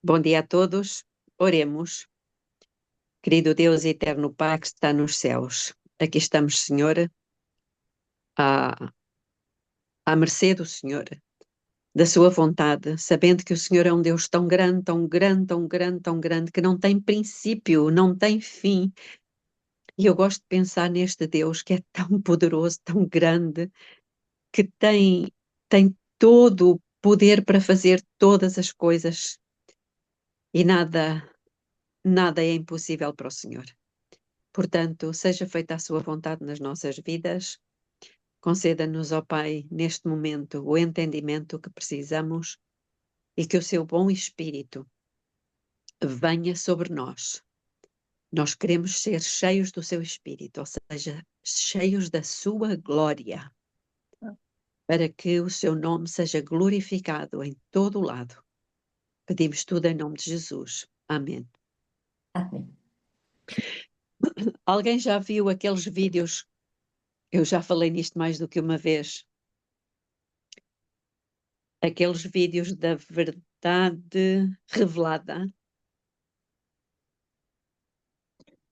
Bom dia a todos. Oremos. Querido Deus e eterno Pai que está nos céus, aqui estamos, Senhor, à mercê do Senhor, da sua vontade, sabendo que o Senhor é um Deus tão grande, tão grande, tão grande, tão grande, que não tem princípio, não tem fim. E eu gosto de pensar neste Deus que é tão poderoso, tão grande, que tem todo o poder para fazer todas as coisas e nada é impossível para o Senhor. Portanto, seja feita a sua vontade nas nossas vidas. Conceda-nos, ó Pai, neste momento, o entendimento que precisamos e que o seu bom Espírito venha sobre nós. Nós queremos ser cheios do seu Espírito, ou seja, cheios da sua glória, para que o seu nome seja glorificado em todo o lado. Pedimos tudo em nome de Jesus. Amém. Amém. Alguém já viu aqueles vídeos? Eu já falei nisto mais do que uma vez. Aqueles vídeos da verdade revelada.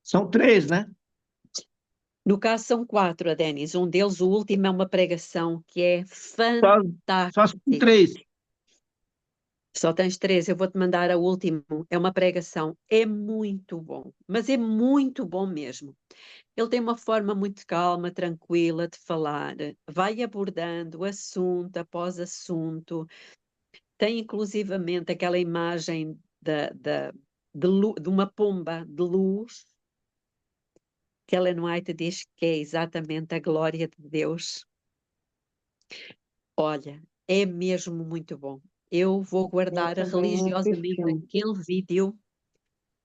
São 3, né? No caso são 4, Adenis. Um deles, o último, é uma pregação que é Só são fantástica. 3. Só tens 3, eu vou-te mandar a última. É uma pregação. É muito bom, mas é muito bom mesmo. Ele tem uma forma muito calma, tranquila de falar. Vai abordando assunto após assunto. Tem inclusivamente aquela imagem de uma pomba de luz, que Ellen White diz que é exatamente a glória de Deus. Olha, é mesmo muito bom. Eu vou guardar religiosamente aquele vídeo,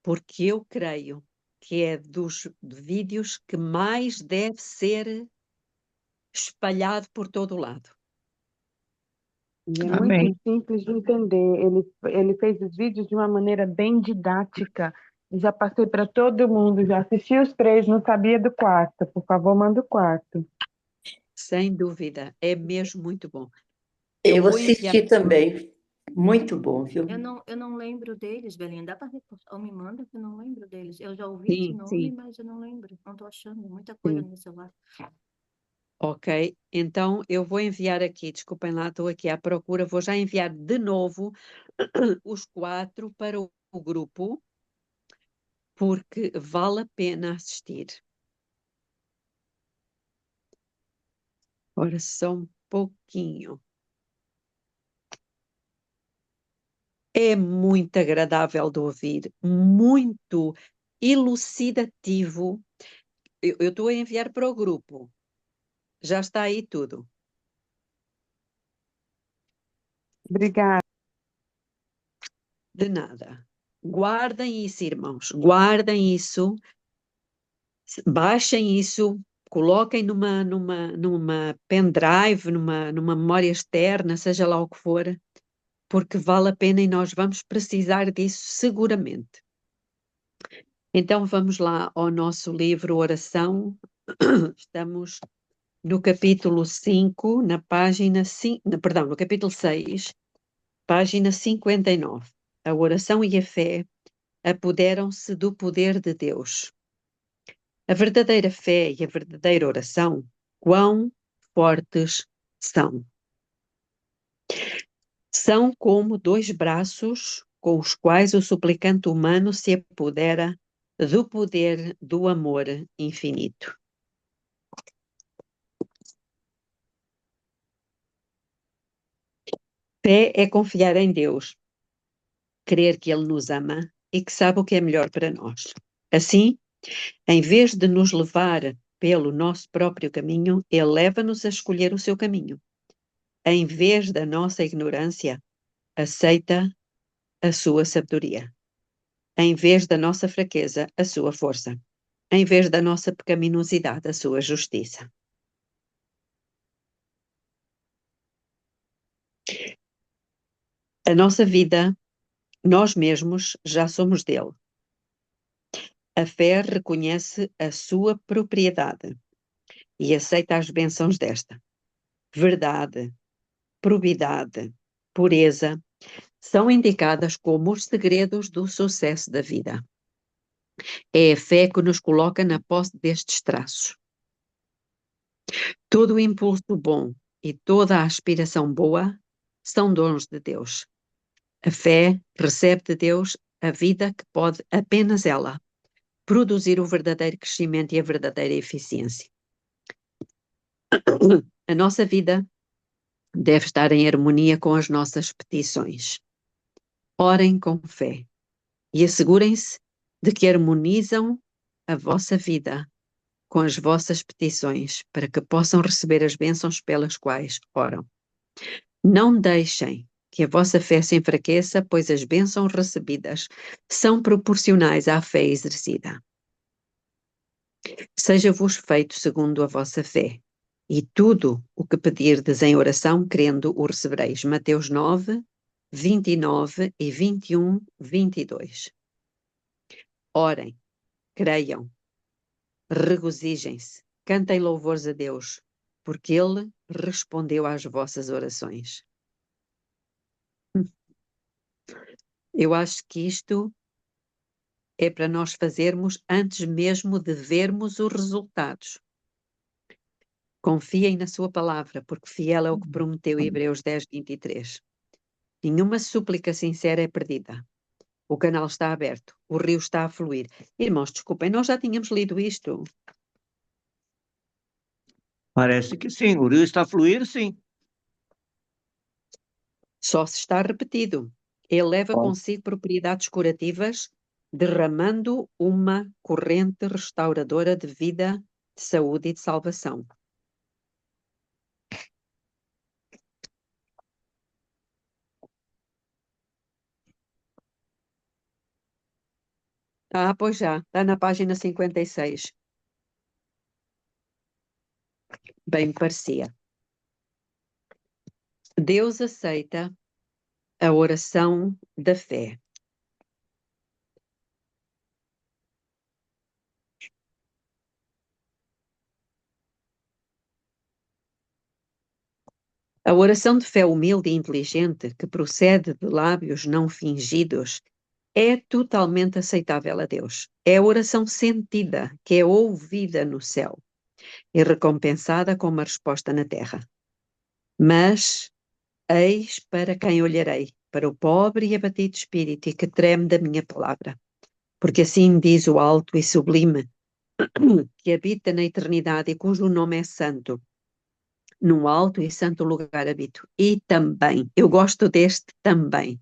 porque eu creio que é dos vídeos que mais deve ser espalhado por todo o lado. E é Amém. muito simples de entender. Ele fez os vídeos de uma maneira bem didática. Já passei para todo mundo, já assisti os 3, não sabia do quarto. Por favor, manda o quarto. Sem dúvida, é mesmo muito bom. Eu vou enviar. assisti também. Muito bom, viu? Eu não lembro deles, Belinha. Dá para repostar? Ou me manda que eu não lembro deles. Eu já ouvi esse Sim, nome, sim, mas eu não lembro. Não estou achando muita coisa sim. no meu celular. Ok, então eu vou enviar aqui, desculpem lá, estou aqui à procura, vou já enviar de novo os 4 para o grupo, porque vale a pena assistir. Ora, só um pouquinho. É muito agradável de ouvir, muito elucidativo. Eu estou a enviar para o grupo. Já está aí tudo. Obrigada. De nada. Guardem isso, irmãos. Guardem isso. Baixem isso. Coloquem numa pendrive, numa memória externa, seja lá o que for, porque vale a pena e nós vamos precisar disso seguramente. Então vamos lá ao nosso livro Oração. Estamos no capítulo 5, na página 5, perdão, no capítulo 6, página 59. A oração e a fé apoderam-se do poder de Deus. A verdadeira fé e a verdadeira oração, quão fortes são. São como 2 braços com os quais o suplicante humano se apodera do poder do amor infinito. Fé é confiar em Deus, crer que Ele nos ama e que sabe o que é melhor para nós. Assim, em vez de nos levar pelo nosso próprio caminho, Ele leva-nos a escolher o seu caminho. Em vez da nossa ignorância, aceita a sua sabedoria. Em vez da nossa fraqueza, a sua força. Em vez da nossa pecaminosidade, a sua justiça. A nossa vida, nós mesmos, já somos dele. A fé reconhece a sua propriedade e aceita as bênçãos desta. Verdade, probidade, pureza são indicadas como os segredos do sucesso da vida. É a fé que nos coloca na posse destes traços. Todo o impulso bom e toda a aspiração boa são dons de Deus. A fé recebe de Deus a vida que pode apenas ela produzir o verdadeiro crescimento e a verdadeira eficiência. A nossa vida deve estar em harmonia com as nossas petições. Orem com fé e assegurem-se de que harmonizam a vossa vida com as vossas petições para que possam receber as bênçãos pelas quais oram. Não deixem que a vossa fé se enfraqueça, pois as bênçãos recebidas são proporcionais à fé exercida. Seja-vos feito segundo a vossa fé, e tudo o que pedirdes em oração, crendo, o recebereis. Mateus 9, 29 e 21, 22. Orem, creiam, regozijem-se, cantem louvores a Deus, porque Ele respondeu às vossas orações. Eu acho que isto é para nós fazermos antes mesmo de vermos os resultados. Confiem na sua palavra, porque fiel é o que prometeu, Hebreus 10, 23. Nenhuma súplica sincera é perdida. O canal está aberto, o rio está a fluir. Irmãos, desculpem, nós já tínhamos lido isto. Parece que sim, o rio está a fluir, sim. Só se está repetido. Ele leva consigo propriedades curativas, derramando uma corrente restauradora de vida, de saúde e de salvação. Ah, pois já, está na página 56. Bem me parecia. Deus aceita a oração da fé. A oração de fé humilde e inteligente, que procede de lábios não fingidos, é totalmente aceitável a Deus. É a oração sentida, que é ouvida no céu e recompensada com uma resposta na terra. Mas, eis para quem olharei, para o pobre e abatido espírito e que treme da minha palavra. Porque assim diz o alto e sublime, que habita na eternidade e cujo nome é santo. Num alto e santo lugar habito. E também, eu gosto deste também,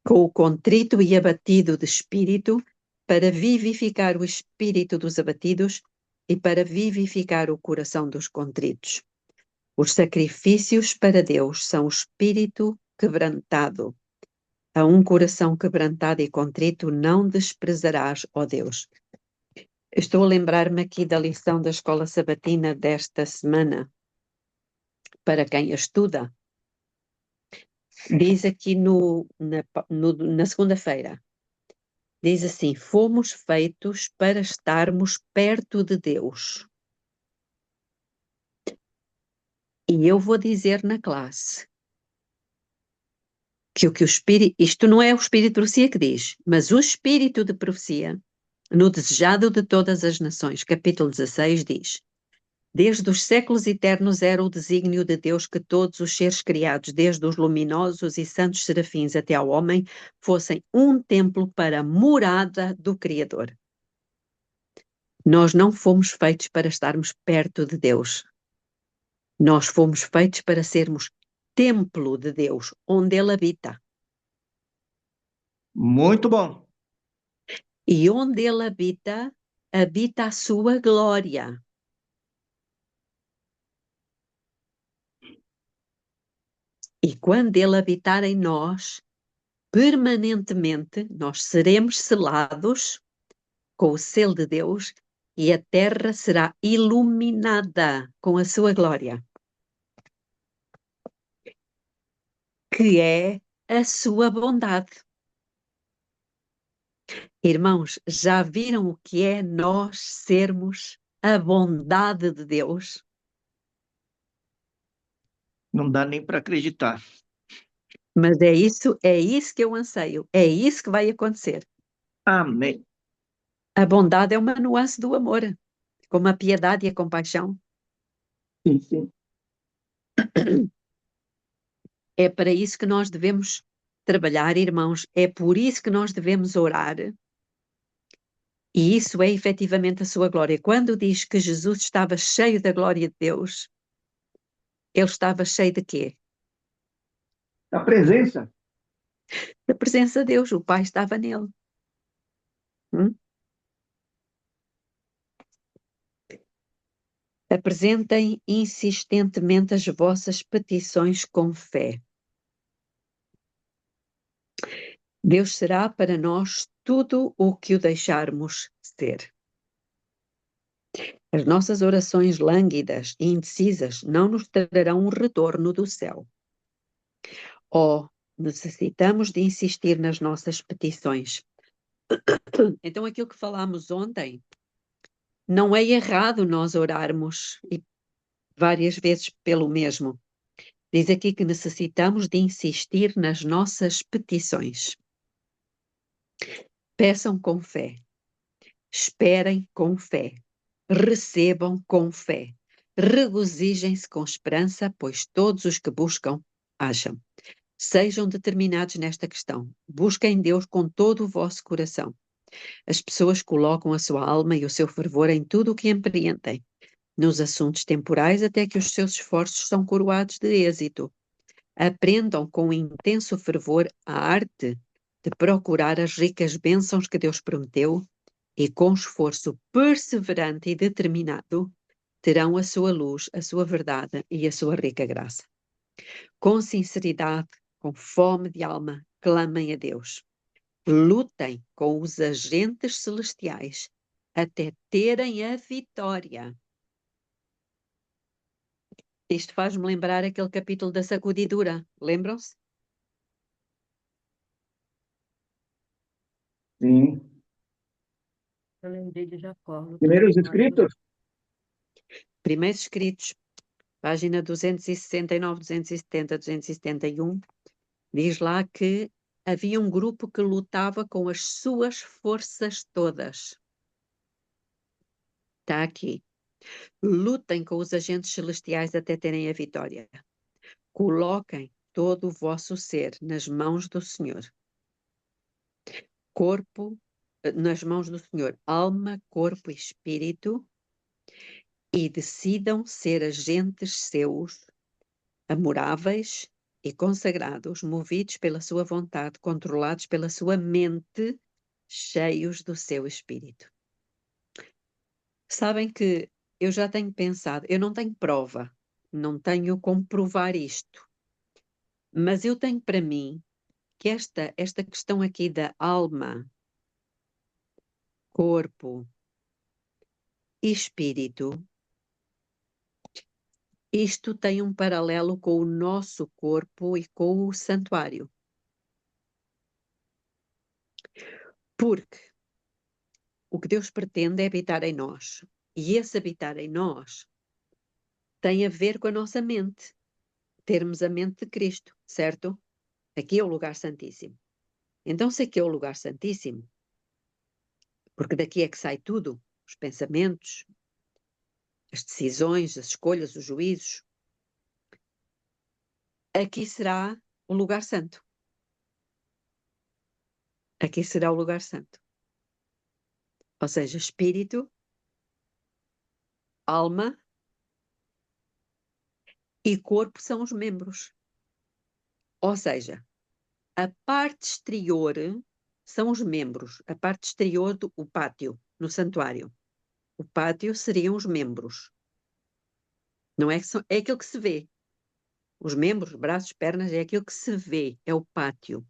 com o contrito e abatido de espírito, para vivificar o espírito dos abatidos e para vivificar o coração dos contritos. Os sacrifícios para Deus são o espírito quebrantado. A um coração quebrantado e contrito não desprezarás, ó Deus. Estou a lembrar-me aqui da lição da escola sabatina desta semana. Para quem a estuda, diz aqui na segunda-feira, diz assim: fomos feitos para estarmos perto de Deus. E eu vou dizer na classe que o Espírito, isto não é o Espírito de profecia que diz, mas o Espírito de profecia, no Desejado de Todas as Nações, capítulo 16, diz: desde os séculos eternos era o desígnio de Deus que todos os seres criados, desde os luminosos e santos serafins até ao homem, fossem um templo para a morada do Criador. Nós não fomos feitos para estarmos perto de Deus. Nós fomos feitos para sermos templo de Deus, onde Ele habita. Muito bom. E onde Ele habita, habita a sua glória. E quando Ele habitar em nós, permanentemente, nós seremos selados com o selo de Deus e a terra será iluminada com a sua glória, que é a sua bondade. Irmãos, já viram o que é nós sermos a bondade de Deus? Não dá nem para acreditar. Mas é isso que eu anseio, é isso que vai acontecer. Amém. A bondade é uma nuance do amor, como a piedade e a compaixão. Sim, sim. É para isso que nós devemos trabalhar, irmãos, é por isso que nós devemos orar. E isso é efetivamente a sua glória. Quando diz que Jesus estava cheio da glória de Deus, ele estava cheio de quê? A presença. Da presença de Deus, o Pai estava nele. Apresentem insistentemente as vossas petições com fé. Deus será para nós tudo o que o deixarmos ser. As nossas orações lânguidas e indecisas não nos trarão um retorno do céu. Necessitamos de insistir nas nossas petições. Então, aquilo que falámos ontem, não é errado nós orarmos e várias vezes pelo mesmo. Diz aqui que necessitamos de insistir nas nossas petições. Peçam com fé. Esperem com fé. Recebam com fé. Regozijem-se com esperança, pois todos os que buscam, acham. Sejam determinados nesta questão. Busquem Deus com todo o vosso coração. As pessoas colocam a sua alma e o seu fervor em tudo o que empreendem, nos assuntos temporais até que os seus esforços são coroados de êxito. Aprendam com intenso fervor a arte de procurar as ricas bênçãos que Deus prometeu e com esforço perseverante e determinado terão a sua luz, a sua verdade e a sua rica graça. Com sinceridade, com fome de alma, clamem a Deus. Lutem com os agentes celestiais até terem a vitória. Isto faz-me lembrar aquele capítulo da sacudidura. Lembram-se? Sim. Eu lembrei de Jacó. Primeiros escritos? Primeiros escritos, página 269, 270, 271, diz lá que havia um grupo que lutava com as suas forças todas. Está aqui. Lutem com os agentes celestiais até terem a vitória. Coloquem todo o vosso ser nas mãos do Senhor. Nas mãos do Senhor, alma, corpo e espírito, e decidam ser agentes seus, amoráveis e consagrados, movidos pela sua vontade, controlados pela sua mente, cheios do seu espírito. Sabem que eu já tenho pensado, eu não tenho prova, não tenho como provar isto, mas eu tenho para mim que esta questão aqui da alma, corpo e espírito, isto tem um paralelo com o nosso corpo e com o santuário. Porque o que Deus pretende é habitar em nós. E esse habitar em nós tem a ver com a nossa mente. Termos a mente de Cristo, certo? Aqui é o lugar santíssimo. Então, se aqui é o lugar santíssimo, porque daqui é que sai tudo, os pensamentos, as decisões, as escolhas, os juízos, aqui será o lugar santo. Aqui será o lugar santo. Ou seja, espírito, alma e corpo são os membros. Ou seja, a parte exterior são os membros, a parte exterior do pátio, no santuário. O pátio seriam os membros. Não é que é aquilo que se vê. Os membros, braços, pernas, é aquilo que se vê, é o pátio.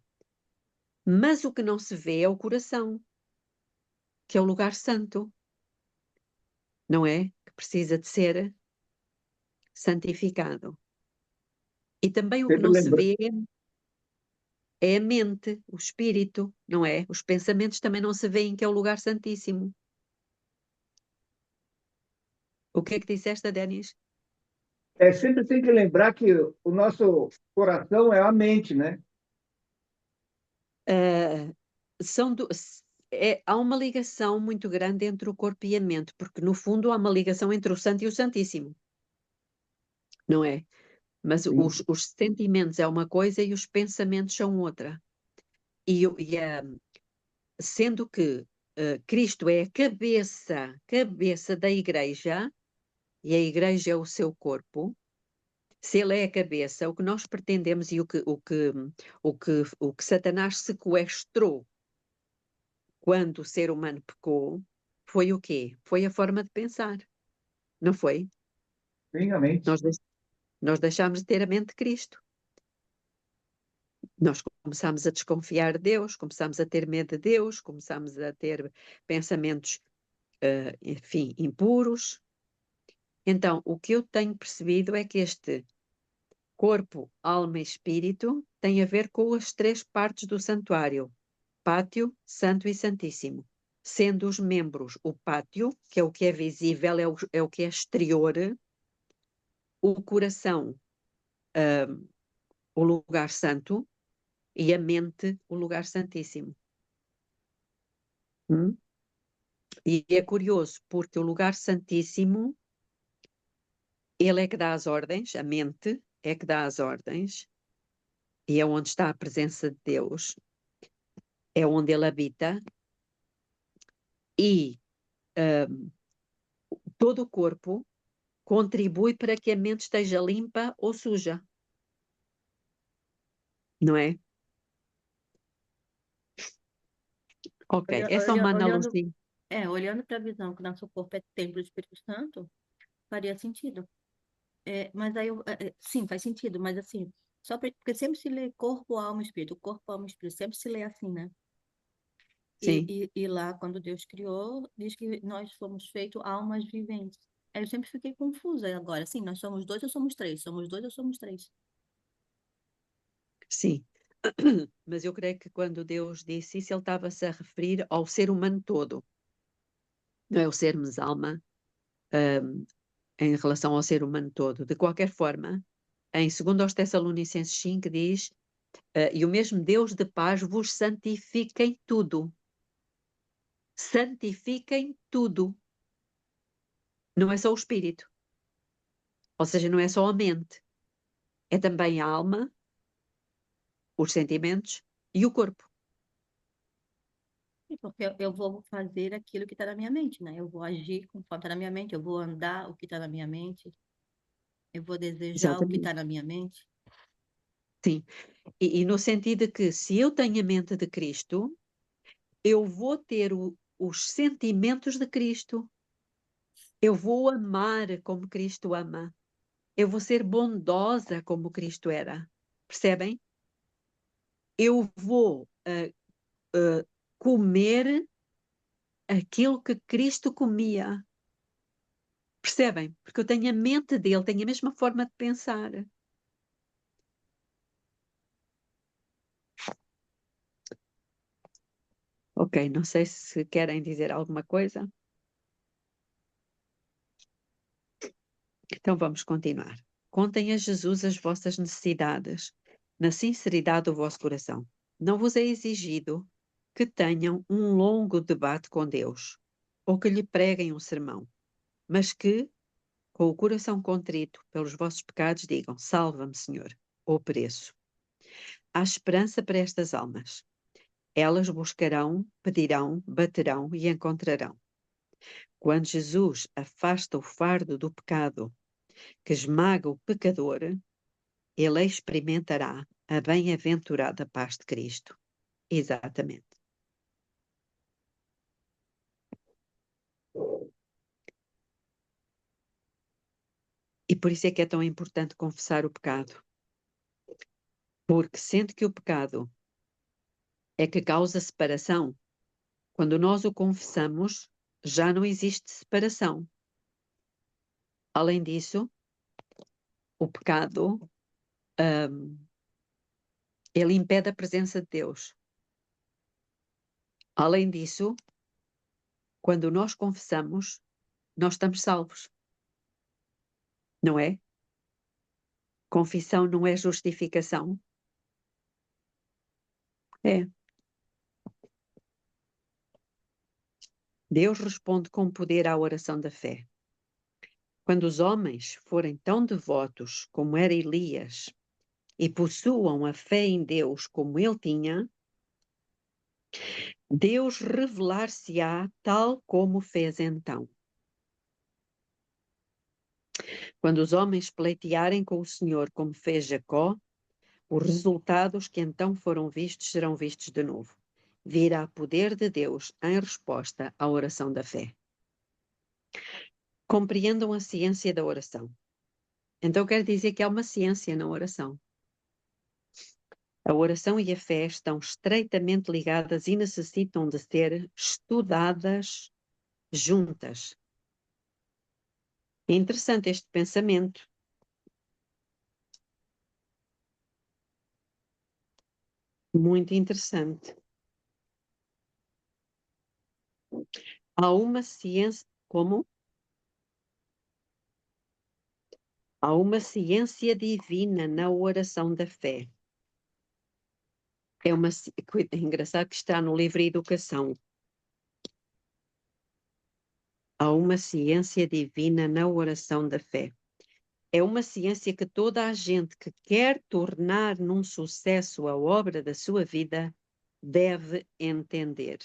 Mas o que não se vê é o coração, que é o lugar santo. Não é? Que precisa de ser santificado. E também o que Sempre não se lembra... vê é a mente, o espírito, não é? Os pensamentos também não se veem, que é o lugar santíssimo. O que é que disseste, Denis? Sempre tem que lembrar que o nosso coração é a mente, né? Ah, são há uma ligação muito grande entre o corpo e a mente, porque no fundo há uma ligação entre o Santo e o Santíssimo, não é? Mas Sim. os sentimentos é uma coisa e os pensamentos são outra. Sendo que Cristo é a cabeça da Igreja, e a Igreja é o seu corpo. Se ele é a cabeça, o que nós pretendemos e o que Satanás sequestrou quando o ser humano pecou, foi o quê? Foi a forma de pensar, não foi? Sim, amém. Nós deixámos de ter a mente de Cristo. Nós começámos a desconfiar de Deus, começámos a ter medo de Deus, começámos a ter pensamentos, enfim, impuros. Então, o que eu tenho percebido é que este corpo, alma e espírito tem a ver com as três partes do santuário: pátio, santo e santíssimo. Sendo os membros o pátio, que é o que é visível, é o que é exterior, o coração, o lugar santo, e a mente, o lugar santíssimo. E é curioso, porque o lugar santíssimo, ele é que dá as ordens, a mente é que dá as ordens, e é onde está a presença de Deus, é onde ele habita, e todo o corpo contribui para que a mente esteja limpa ou suja, não é? Ok, é só uma Olhando, analogia. olhando para a visão que nosso corpo é templo do Espírito Santo, faria sentido. Mas aí, sim, faz sentido, mas assim, porque sempre se lê corpo, alma, espírito. Corpo, alma, espírito, sempre se lê assim, né? Sim, E lá, quando Deus criou, diz que nós somos feitos almas viventes. Aí eu sempre fiquei confusa agora. Sim, nós somos dois ou somos três? Somos dois ou somos três? sim. Mas eu creio que quando Deus disse isso, ele estava-se a referir ao ser humano todo, não é o sermos alma, em relação ao ser humano todo. De qualquer forma, em 2 aos Tessalonicenses 5 diz, e o mesmo Deus de paz vos santifique em tudo. Santifiquem tudo. Não é só o espírito. Ou seja, não é só a mente. É também a alma, os sentimentos e o corpo. Porque eu vou fazer aquilo que está na minha mente, né? Eu vou agir conforme está na minha mente, eu vou andar o que está na minha mente, eu vou desejar o que Exatamente. está na minha mente. Sim. E no sentido de que se eu tenho a mente de Cristo, eu vou ter os sentimentos de Cristo. Eu vou amar como Cristo ama. Eu vou ser bondosa como Cristo era. Percebem? Eu vou comer aquilo que Cristo comia. Percebem? Porque eu tenho a mente dele, tenho a mesma forma de pensar. Ok, não sei se querem dizer alguma coisa. Então vamos continuar. Contem a Jesus as vossas necessidades, na sinceridade do vosso coração. Não vos é exigido que tenham um longo debate com Deus, ou que lhe preguem um sermão, mas que, com o coração contrito pelos vossos pecados, digam: Salva-me, Senhor, ou pereço. Há esperança para estas almas. Elas buscarão, pedirão, baterão e encontrarão. Quando Jesus afasta o fardo do pecado que esmaga o pecador, ele experimentará a bem-aventurada paz de Cristo. Exatamente. E por isso é que é tão importante confessar o pecado. Porque sendo que o pecado é que causa separação, quando nós o confessamos, já não existe separação. Além disso, o pecado, ele impede a presença de Deus. Além disso, quando nós confessamos, nós estamos salvos. Não é? Confissão não é justificação. É. Deus responde com poder à oração da fé. Quando os homens forem tão devotos como era Elias e possuam a fé em Deus como ele tinha, Deus revelar-se-á tal como fez então. Quando os homens pleitearem com o Senhor como fez Jacó, os resultados que então foram vistos serão vistos de novo. Virá poder de Deus em resposta à oração da fé. Compreendam a ciência da oração. Então quer dizer que há uma ciência na oração. A oração e a fé estão estreitamente ligadas e necessitam de ser estudadas juntas. É interessante este pensamento. Muito interessante. Há uma ciência. Como? Há uma ciência divina na oração da fé. É engraçado que está no livro Educação. Há uma ciência divina na oração da fé. É uma ciência que toda a gente que quer tornar num sucesso a obra da sua vida deve entender.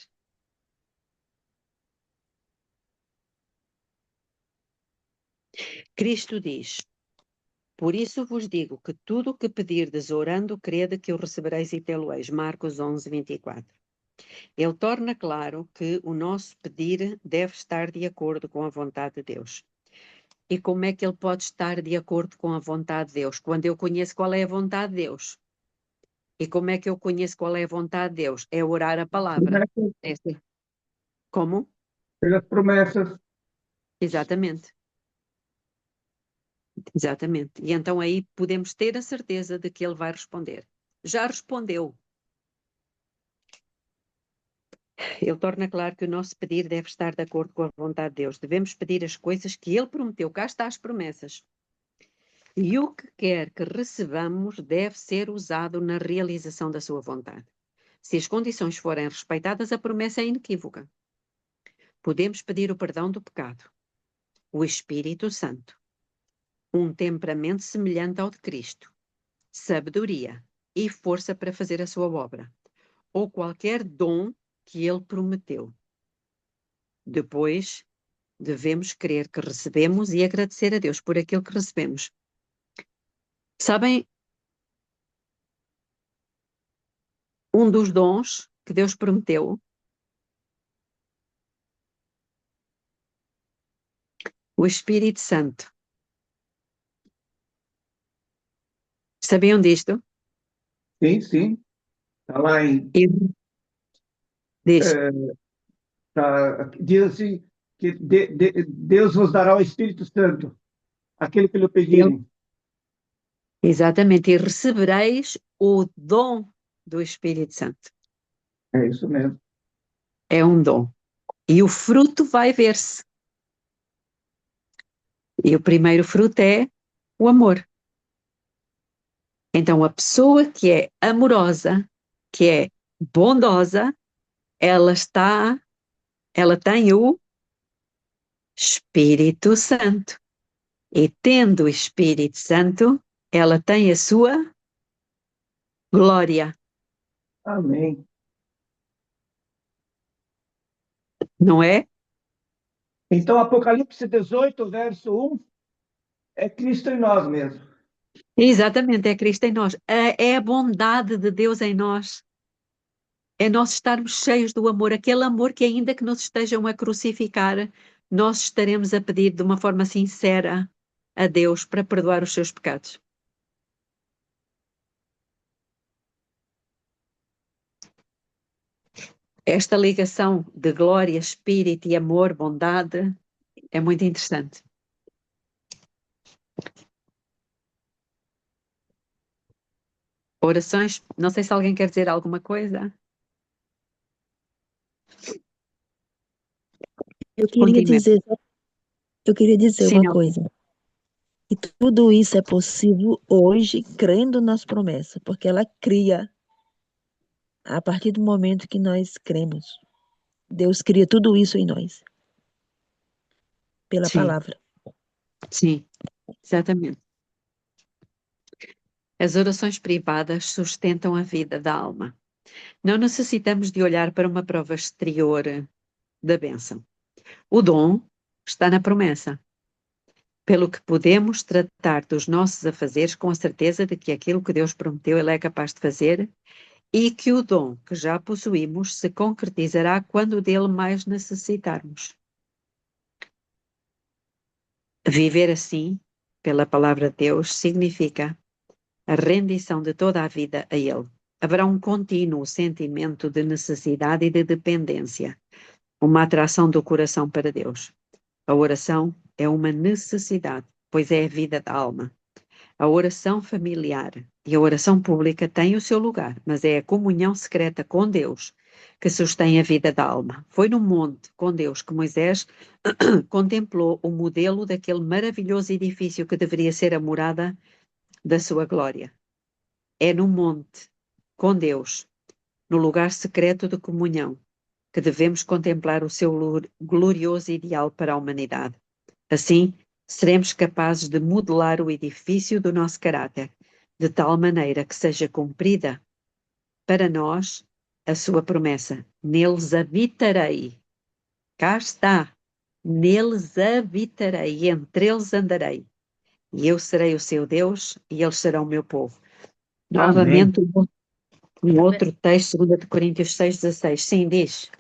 Cristo diz: por isso vos digo que tudo o que pedirdes orando, crede que o recebereis e tê-lo-eis. Marcos 11, 24. Ele torna claro que o nosso pedir deve estar de acordo com a vontade de Deus. E como é que ele pode estar de acordo com a vontade de Deus? Quando eu conheço qual é a vontade de Deus. E como é que eu conheço qual é a vontade de Deus? É orar a palavra. Como? Pelas promessas. Exatamente. Exatamente. E então aí podemos ter a certeza de que ele vai responder. Já respondeu. Ele torna claro que o nosso pedir deve estar de acordo com a vontade de Deus. Devemos pedir as coisas que ele prometeu. Cá está as promessas. E o que quer que recebamos deve ser usado na realização da sua vontade. Se as condições forem respeitadas, a promessa é inequívoca. Podemos pedir o perdão do pecado, o Espírito Santo, um temperamento semelhante ao de Cristo, sabedoria e força para fazer a sua obra, ou qualquer dom que ele prometeu. Depois, devemos crer que recebemos e agradecer a Deus por aquilo que recebemos. Sabem, um dos dons que Deus prometeu, o Espírito Santo. Sabiam disto? Sim, sim. Está lá em. Diz. Diz assim: que Deus vos dará o Espírito Santo, aquele que lhe pedirem. Exatamente. E recebereis o dom do Espírito Santo. É isso mesmo. É um dom. E o fruto vai ver-se. E o primeiro fruto é o amor. Então, a pessoa que é amorosa, que é bondosa, ela tem o Espírito Santo. E tendo o Espírito Santo, ela tem a sua glória. Amém. Não é? Então, Apocalipse 18, verso 1, é Cristo em nós mesmo. Exatamente, é Cristo em nós. É a bondade de Deus em nós. É nós estarmos cheios do amor, aquele amor que ainda que nos estejam a crucificar, nós estaremos a pedir de uma forma sincera a Deus para perdoar os seus pecados. Esta ligação de glória, espírito e amor, bondade, é muito interessante. Orações, não sei se alguém quer dizer alguma coisa. Eu queria dizer Sim, uma não. coisa. E tudo isso é possível hoje, crendo nas promessas, porque ela cria a partir do momento que nós cremos. Deus cria tudo isso em nós, pela Sim, palavra. sim, exatamente. As orações privadas sustentam a vida da alma. Não necessitamos de olhar para uma prova exterior da bênção. O dom está na promessa, pelo que podemos tratar dos nossos afazeres com a certeza de que aquilo que Deus prometeu Ele é capaz de fazer e que o dom que já possuímos se concretizará quando dele mais necessitarmos. Viver assim, pela palavra de Deus, significa a rendição de toda a vida a Ele. Haverá um contínuo sentimento de necessidade e de dependência, uma atração do coração para Deus. A oração é uma necessidade, pois é a vida da alma. A oração familiar e a oração pública têm o seu lugar, mas é a comunhão secreta com Deus que sustém a vida da alma. Foi no monte com Deus que Moisés contemplou o modelo daquele maravilhoso edifício que deveria ser a morada da sua glória. É no monte, com Deus, no lugar secreto de comunhão, que devemos contemplar o seu glorioso ideal para a humanidade. Assim, seremos capazes de modelar o edifício do nosso caráter, de tal maneira que seja cumprida para nós a sua promessa. Neles habitarei. Cá está. Neles habitarei, entre eles andarei. E eu serei o seu Deus e eles serão o meu povo. Amém. Novamente, um outro texto, 2 Coríntios 6,16. Sim, diz.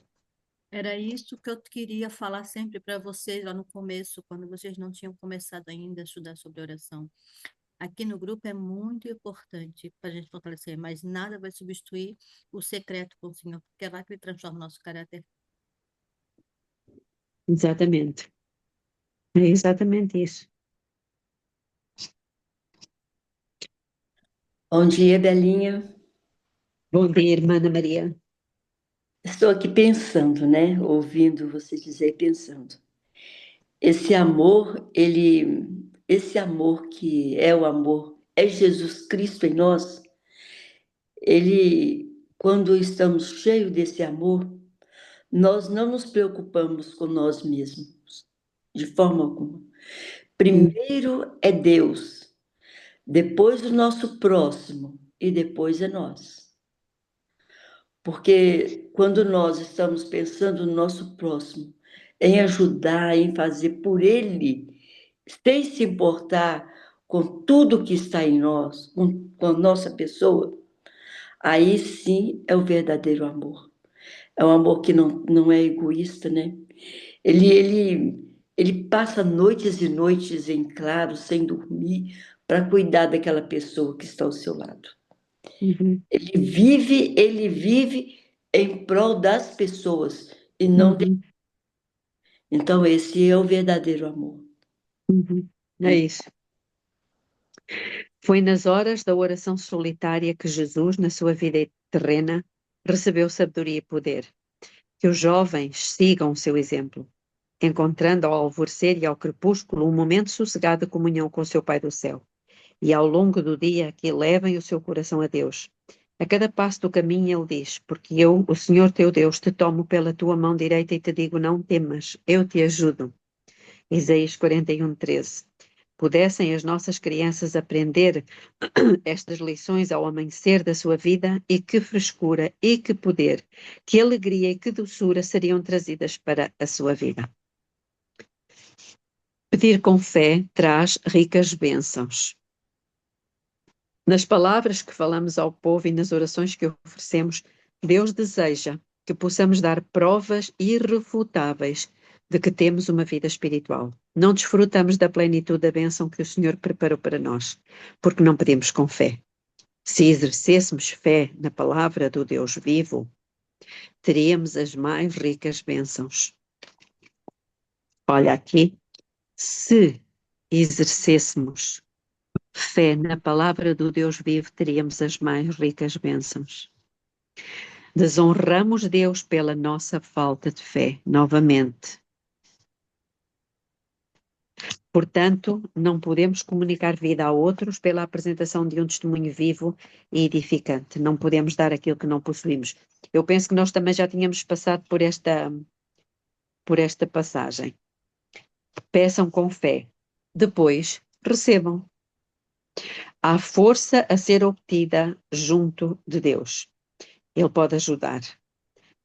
Era isso que eu queria falar sempre para vocês lá no começo, quando vocês não tinham começado ainda a estudar sobre oração. Aqui no grupo é muito importante para a gente fortalecer, mas nada vai substituir o secreto com o Senhor, porque é lá que ele transforma o nosso caráter. Exatamente. É exatamente isso. Bom dia, Belinha. Bom dia, irmã Ana Maria. Estou aqui pensando, né? Ouvindo você dizer, pensando. Esse amor, esse amor que é o amor, é Jesus Cristo em nós. Quando estamos cheios desse amor, nós não nos preocupamos com nós mesmos, de forma alguma. Primeiro é Deus, depois o nosso próximo e depois é nós. Porque quando nós estamos pensando no nosso próximo, em ajudar, em fazer por ele, sem se importar com tudo que está em nós, com a nossa pessoa, aí sim é o verdadeiro amor. É um amor que não é egoísta, né? Ele passa noites e noites em claro, sem dormir, para cuidar daquela pessoa que está ao seu lado. Uhum. Ele vive em prol das pessoas e não Uhum. Então esse é o verdadeiro amor. Uhum. É isso. Foi nas horas da oração solitária que Jesus, na sua vida terrena, recebeu sabedoria e poder. Que os jovens sigam o seu exemplo, encontrando ao alvorecer e ao crepúsculo um momento sossegado de comunhão com o seu Pai do céu. E ao longo do dia que elevem o seu coração a Deus. A cada passo do caminho ele diz, porque eu, o Senhor teu Deus, te tomo pela tua mão direita e te digo, não temas, eu te ajudo. Isaías 41:13. Pudessem as nossas crianças aprender estas lições ao amanhecer da sua vida, e que frescura, e que poder, que alegria e que doçura seriam trazidas para a sua vida. Pedir com fé traz ricas bênçãos. Nas palavras que falamos ao povo e nas orações que oferecemos, Deus deseja que possamos dar provas irrefutáveis de que temos uma vida espiritual. Não desfrutamos da plenitude da bênção que o Senhor preparou para nós, porque não pedimos com fé. Se exercêssemos fé na palavra do Deus vivo, teríamos as mais ricas bênçãos. Olha aqui, se exercêssemos fé na palavra do Deus vivo, teríamos as mais ricas bênçãos. Desonramos Deus pela nossa falta de fé, novamente. Portanto, não podemos comunicar vida a outros pela apresentação de um testemunho vivo e edificante. Não podemos dar aquilo que não possuímos. Eu penso que nós também já tínhamos passado por esta passagem. Peçam com fé. Depois, recebam. Há força a ser obtida junto de Deus. Ele pode ajudar.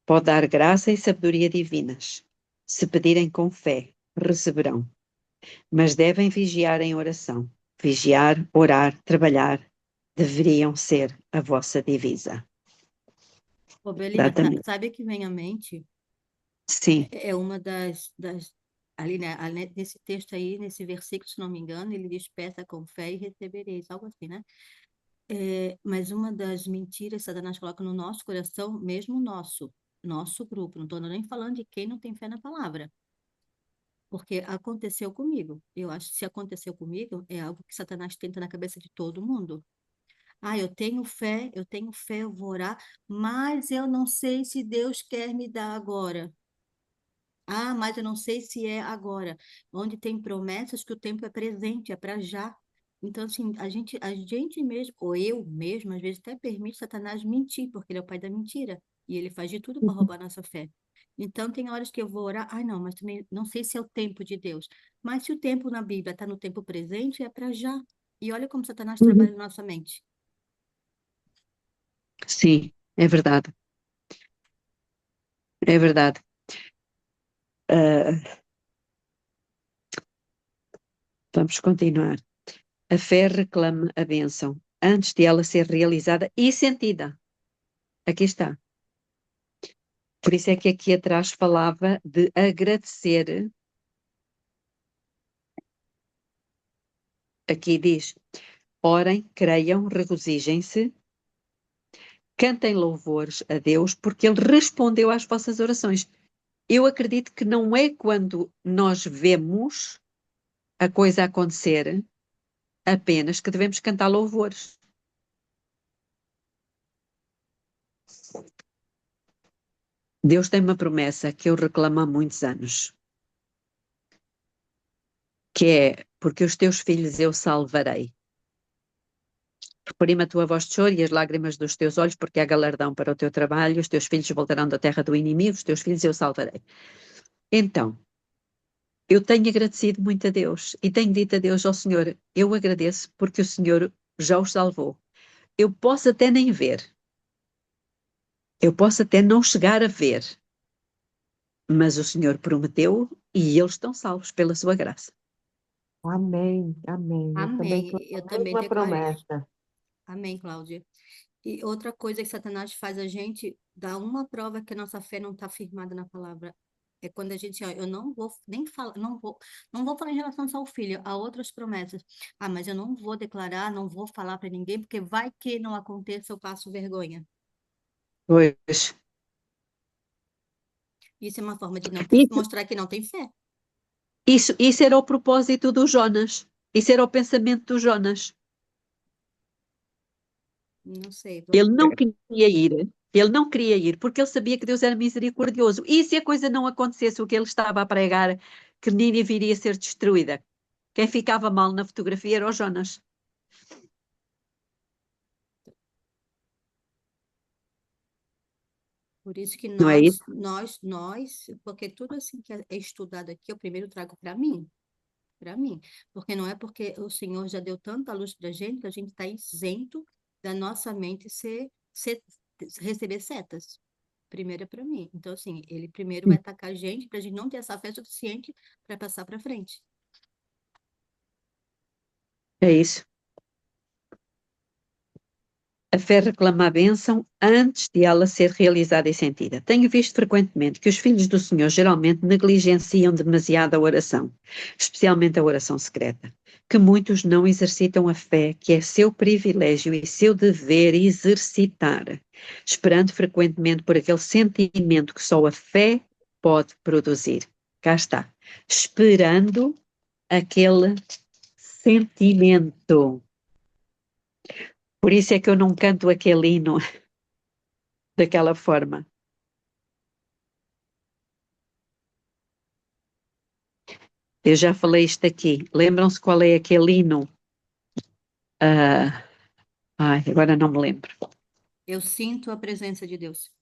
Pode dar graça e sabedoria divinas. Se pedirem com fé, receberão. Mas devem vigiar em oração. Vigiar, orar, trabalhar, deveriam ser a vossa divisa. Ô, Belina, Exatamente. sabe o que vem à mente? Sim. É uma das ali, né, nesse texto aí, nesse versículo, se não me engano, ele diz: peça com fé e recebereis, algo assim, né? Mas uma das mentiras que Satanás coloca no nosso coração, mesmo nosso grupo, não estou nem falando de quem não tem fé na palavra, porque aconteceu comigo. Eu acho que se aconteceu comigo, é algo que Satanás tenta na cabeça de todo mundo. Ah, eu tenho fé, eu vou orar, mas eu não sei se Deus quer me dar agora. Ah, mas eu não sei se é agora. Onde tem promessas que o tempo é presente, é para já. Então, assim, a gente mesmo, ou eu mesmo, às vezes até permite Satanás mentir, porque ele é o pai da mentira. E ele faz de tudo para roubar nossa fé. Então, tem horas que eu vou orar, ai não, mas também não sei se é o tempo de Deus. Mas se o tempo na Bíblia está no tempo presente, é para já. E olha como Satanás Uhum. trabalha na nossa mente. Sim, é verdade. É verdade. Ah, vamos continuar. A fé reclama a bênção antes de ela ser realizada e sentida. Aqui está. Por isso é que aqui atrás falava de agradecer. Aqui diz: orem, creiam, regozijem-se, cantem louvores a Deus, porque Ele respondeu às vossas orações. Eu acredito que não é quando nós vemos a coisa acontecer apenas que devemos cantar louvores. Deus tem uma promessa que eu reclamo há muitos anos, que é: porque os teus filhos eu salvarei. Reprima a tua voz de choro e as lágrimas dos teus olhos, porque há galardão para o teu trabalho, os teus filhos voltarão da terra do inimigo, os teus filhos eu salvarei. Então, eu tenho agradecido muito a Deus e tenho dito a Deus: ao Senhor, eu agradeço porque o Senhor já os salvou. Eu posso até nem ver, eu posso até não chegar a ver, mas o Senhor prometeu e eles estão salvos pela sua graça. Amém, amém. Eu também Amém. tenho Eu a também mesma declaro isso. promessa. Amém, Cláudia. E outra coisa que Satanás faz a gente dar uma prova que a nossa fé não está firmada na palavra. É quando a gente, ó, eu não vou nem falar, não vou falar em relação só ao filho, a outras promessas. Ah, mas eu não vou declarar, não vou falar para ninguém, porque vai que não aconteça, eu passo vergonha. Pois. Isso é uma forma de não Isso, mostrar que não tem fé. isso era o propósito do Jonas. Isso era o pensamento do Jonas. Não sei, Ele vamos. não queria ir. Ele não queria ir porque ele sabia que Deus era misericordioso. E se a coisa não acontecesse, o que ele estava a pregar, que Nínive iria ser destruída? Quem ficava mal na fotografia era o Jonas. Por isso que Não é isso? porque tudo assim que é estudado aqui, eu primeiro trago para mim, porque não é porque o Senhor já deu tanta luz para a gente que a gente está isento da nossa mente receber setas. Primeiro é para mim. Então, assim, ele primeiro vai atacar a gente para a gente não ter essa fé suficiente para passar para frente. É isso. A fé reclama a bênção antes de ela ser realizada e sentida. Tenho visto frequentemente que os filhos do Senhor geralmente negligenciam demasiado a oração, especialmente a oração secreta, que muitos não exercitam a fé, que é seu privilégio e seu dever exercitar, esperando frequentemente por aquele sentimento que só a fé pode produzir. Cá está, esperando aquele sentimento. Por isso é que eu não canto aquele hino daquela forma. Eu já falei isto aqui. Lembram-se qual é aquele hino? Ah, ai, agora não me lembro. Eu sinto a presença de Deus.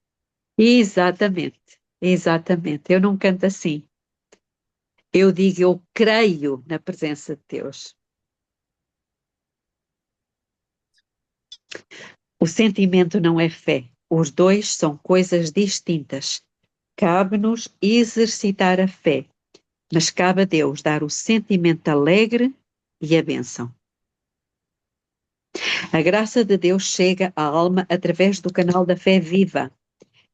Exatamente, exatamente. Eu não canto assim. Eu digo, eu creio na presença de Deus. O sentimento não é fé. Os dois são coisas distintas. Cabe-nos exercitar a fé, mas cabe a Deus dar o sentimento alegre e a bênção. A graça de Deus chega à alma através do canal da fé viva.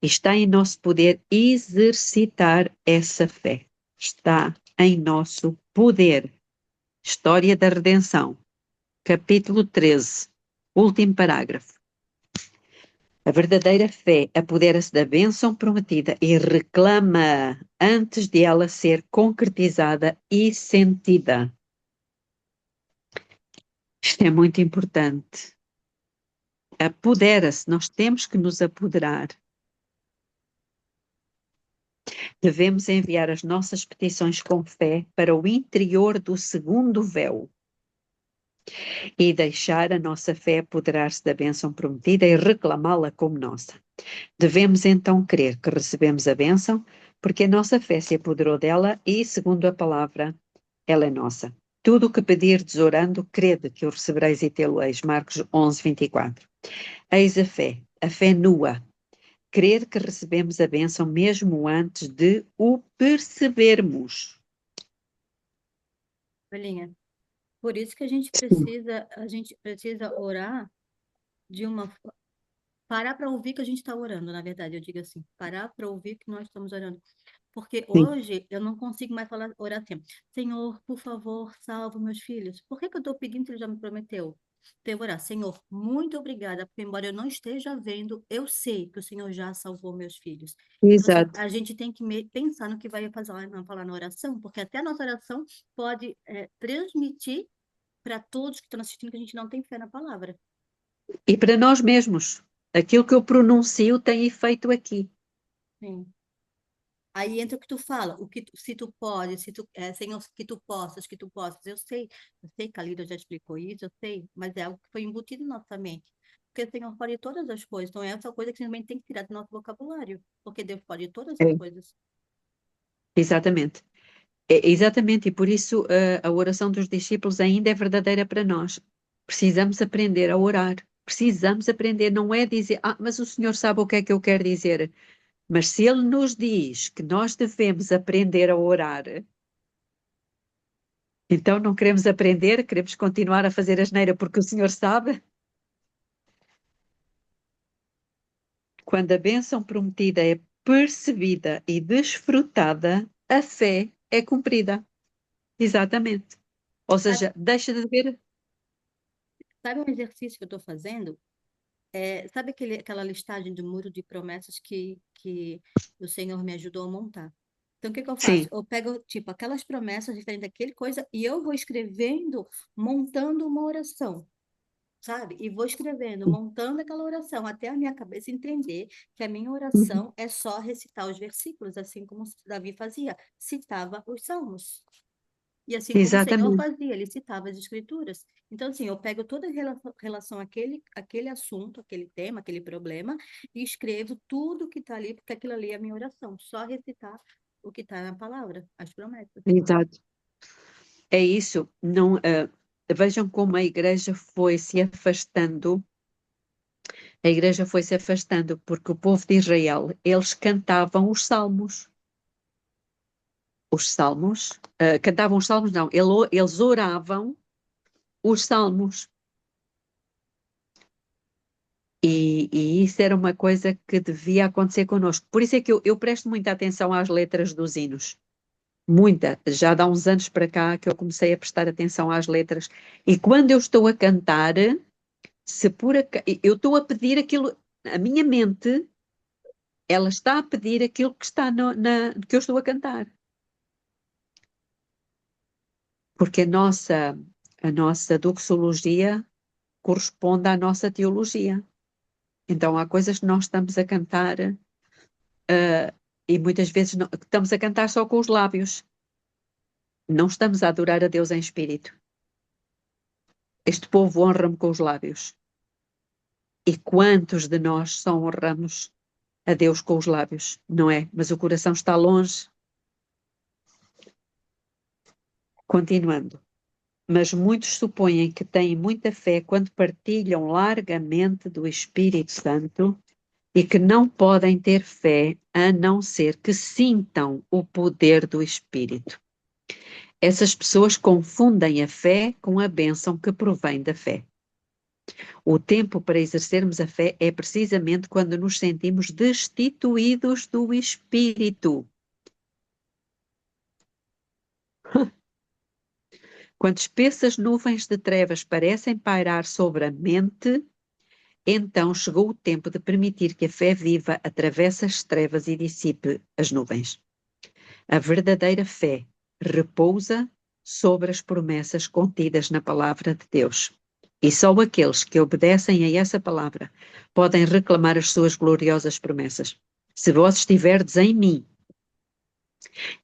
E está em nosso poder exercitar essa fé. Está em nosso poder. História da Redenção, capítulo 13, último parágrafo. A verdadeira fé apodera-se da bênção prometida e reclama antes de ela ser concretizada e sentida. Isto é muito importante. Apodera-se, nós temos que nos apoderar. Devemos enviar as nossas petições com fé para o interior do segundo véu e deixar a nossa fé apoderar-se da bênção prometida e reclamá-la como nossa. Devemos então crer que recebemos a bênção, porque a nossa fé se apoderou dela e, segundo a palavra, ela é nossa. Tudo o que pedirdes orando, crede que o recebereis e tê-lo-eis. Marcos 11, 24. Eis a fé nua. Crer que recebemos a bênção mesmo antes de o percebermos. Belinha, por isso que a gente precisa orar de uma parar para ouvir que a gente está orando, na verdade, eu digo assim, parar para ouvir que nós estamos orando. Porque Sim, hoje eu não consigo mais orar assim, Senhor, por favor, salva meus filhos. Por que que eu estou pedindo que ele já me prometeu? Devo orar, Senhor, muito obrigada, porque embora eu não esteja vendo, eu sei que o Senhor já salvou meus filhos. Então, assim, exato. a gente tem que pensar no que vai falar na oração, porque até a nossa oração pode transmitir para todos que estão assistindo que a gente não tem fé na palavra. E para nós mesmos, aquilo que eu pronuncio tem efeito aqui. Sim. Aí entra o que tu fala, se tu pode, Senhor, que tu possas. Eu sei que a Lida já explicou isso, eu sei, mas é algo que foi embutido na nossa mente. Porque o Senhor pode todas as coisas, então essa coisa que simplesmente tem que tirar do nosso vocabulário, porque Deus pode todas as É, coisas. exatamente. Exatamente, e por isso a oração dos discípulos ainda é verdadeira para nós. Precisamos aprender a orar. Precisamos aprender, não é dizer, mas o Senhor sabe o que é que eu quero dizer. Mas se Ele nos diz que nós devemos aprender a orar, então não queremos aprender, queremos continuar a fazer asneira porque o Senhor sabe. Quando a bênção prometida é percebida e desfrutada, a fé é cumprida. Exatamente. Ou Sabe, seja, deixa de ver. sabe um exercício que eu estou fazendo? Sabe aquela listagem do muro de promessas que o Senhor me ajudou a montar? Então, o que que eu faço? Sim. Eu pego, tipo, aquelas promessas diferentes daquele coisa e eu vou escrevendo, montando uma oração, sabe? E vou escrevendo, montando aquela oração, até a minha cabeça entender que a minha Uhum. oração é só recitar os versículos, assim como Davi fazia, citava os salmos. E assim como o Senhor Exatamente. fazia, ele citava as escrituras. Então, assim, eu pego toda a relação àquele assunto, aquele tema, aquele problema, e escrevo tudo que está ali, porque aquilo ali é a minha oração. Só recitar o que está na palavra, as promessas. Exato. É isso. Não, vejam como a igreja foi se afastando. A igreja foi se afastando porque o povo de Israel, eles cantavam os salmos. Os salmos, cantavam os salmos, não, eles oravam os salmos. E isso era uma coisa que devia acontecer connosco. Por isso é que eu presto muita atenção às letras dos hinos. Muita. Já dá uns anos para cá que eu comecei a prestar atenção às letras. E quando eu estou a cantar, se por eu estou a pedir aquilo, a minha mente, ela está a pedir aquilo que está que eu estou a cantar. Porque a nossa doxologia corresponde à nossa teologia. Então há coisas que nós estamos a cantar, e muitas vezes estamos a cantar só com os lábios. não estamos a adorar a Deus em espírito. Este povo honra-me com os lábios. E quantos de nós só honramos a Deus com os lábios, não é? Mas o coração está longe. Continuando. Mas muitos supõem que têm muita fé quando partilham largamente do Espírito Santo e que não podem ter fé a não ser que sintam o poder do Espírito. Essas pessoas confundem a fé com a bênção que provém da fé. O tempo para exercermos a fé é precisamente quando nos sentimos destituídos do Espírito. Quando espessas nuvens de trevas parecem pairar sobre a mente, então chegou o tempo de permitir que a fé viva atravesse as trevas e dissipe as nuvens. A verdadeira fé repousa sobre as promessas contidas na palavra de Deus. E só aqueles que obedecem a essa palavra podem reclamar as suas gloriosas promessas. Se vós estiverdes em mim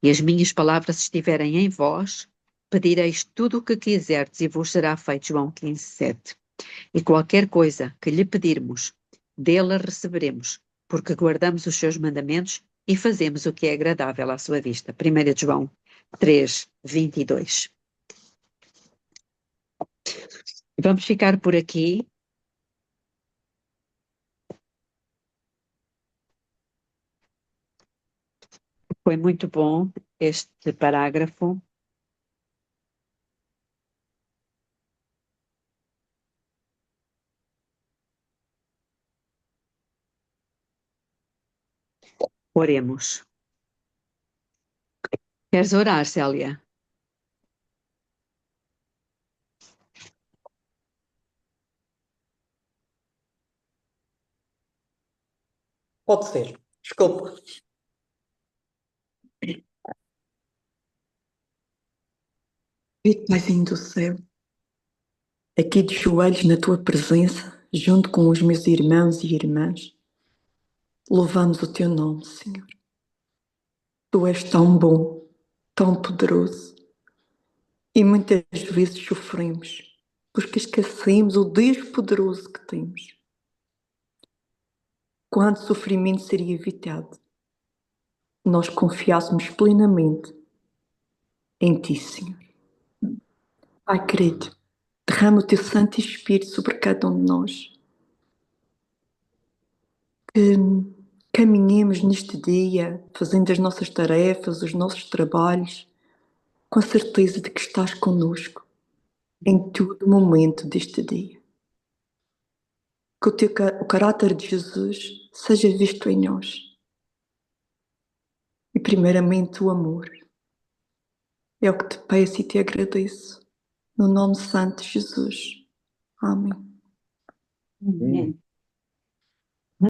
e as minhas palavras estiverem em vós, pedireis tudo o que quiserdes e vos será feito. João 15:7. E qualquer coisa que lhe pedirmos, dele a receberemos, porque guardamos os seus mandamentos e fazemos o que é agradável à sua vista. 1 João 3:22. Vamos ficar por aqui. Foi muito bom este parágrafo. Oremos. Queres orar, Célia? Pode ser. Desculpa. Paizinho do céu, aqui de joelhos na tua presença, junto com os meus irmãos e irmãs, louvamos o teu nome, Senhor. Tu és tão bom, tão poderoso, e muitas vezes sofremos, porque esquecemos o Deus poderoso que temos. Quanto sofrimento seria evitado, nós confiássemos plenamente em Ti, Senhor. Pai querido, derrama o Teu Santo Espírito sobre cada um de nós. Que caminhemos neste dia, fazendo as nossas tarefas, os nossos trabalhos, com a certeza de que estás conosco em todo momento deste dia. Que o caráter de Jesus seja visto em nós. E primeiramente o amor. É o que te peço e te agradeço. No nome santo de Jesus. Amém. Amém.